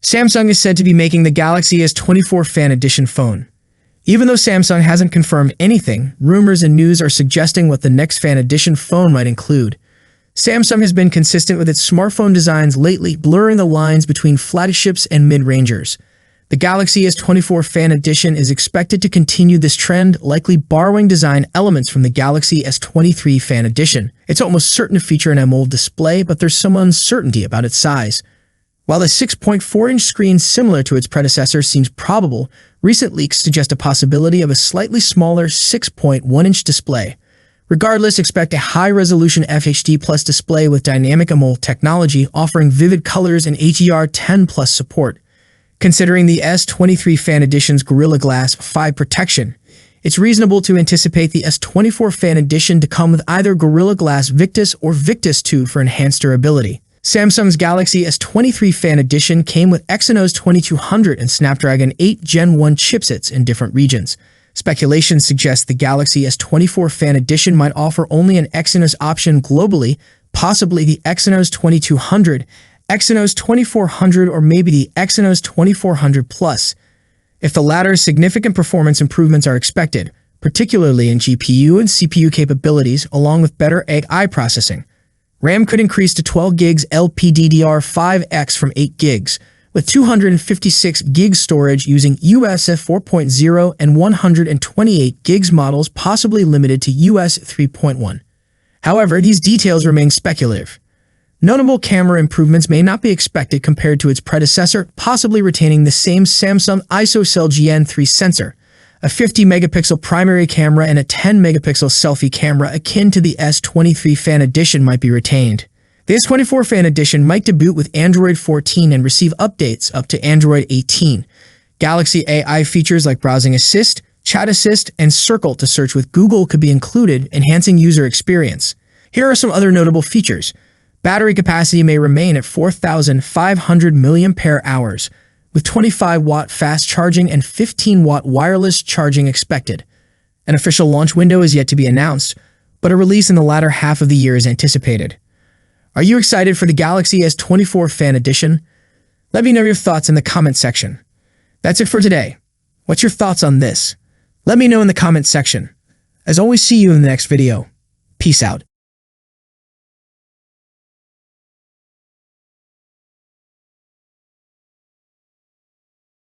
Samsung is said to be making the Galaxy S24 Fan Edition phone. Even though Samsung hasn't confirmed anything, rumors and news are suggesting what the next Fan Edition phone might include. Samsung has been consistent with its smartphone designs lately, blurring the lines between flagships and mid-rangers. The Galaxy S24 Fan Edition is expected to continue this trend, likely borrowing design elements from the Galaxy S23 Fan Edition. It's almost certain to feature an AMOLED display, but there's some uncertainty about its size. While the 6.4-inch screen similar to its predecessor seems probable, recent leaks suggest a possibility of a slightly smaller 6.1-inch display. Regardless, expect a high-resolution FHD Plus display with dynamic AMOLED technology offering vivid colors and HDR10 Plus support. Considering the S23 Fan Edition's Gorilla Glass 5 protection, it's reasonable to anticipate the S24 Fan Edition to come with either Gorilla Glass Victus or Victus 2 for enhanced durability. Samsung's Galaxy S23 Fan Edition came with Exynos 2200 and Snapdragon 8 Gen 1 chipsets in different regions. Speculation suggests the Galaxy S24 Fan Edition might offer only an Exynos option globally, possibly the Exynos 2200, Exynos 2400, or maybe the Exynos 2400 Plus. If the latter, significant performance improvements are expected, particularly in GPU and CPU capabilities, along with better AI processing. RAM could increase to 12 gigs LPDDR5X from 8 gigs, with 256 gigs storage using USF 4.0 and 128 gigs models possibly limited to US 3.1. However, these details remain speculative. Notable camera improvements may not be expected compared to its predecessor, possibly retaining the same Samsung ISOCELL GN3 sensor, a 50-megapixel primary camera and a 10-megapixel selfie camera akin to the S23 Fan Edition might be retained. The S24 Fan Edition might debut with Android 14 and receive updates up to Android 18. Galaxy AI features like Browsing Assist, Chat Assist, and Circle to search with Google could be included, enhancing user experience. Here are some other notable features. Battery capacity may remain at 4,500 mAh, with 25-watt fast charging and 15-watt wireless charging expected. An official launch window is yet to be announced, but a release in the latter half of the year is anticipated. Are you excited for the Galaxy S24 Fan Edition? Let me know your thoughts in the comment section. That's it for today. What's your thoughts on this? Let me know in the comment section. As always, see you in the next video. Peace out.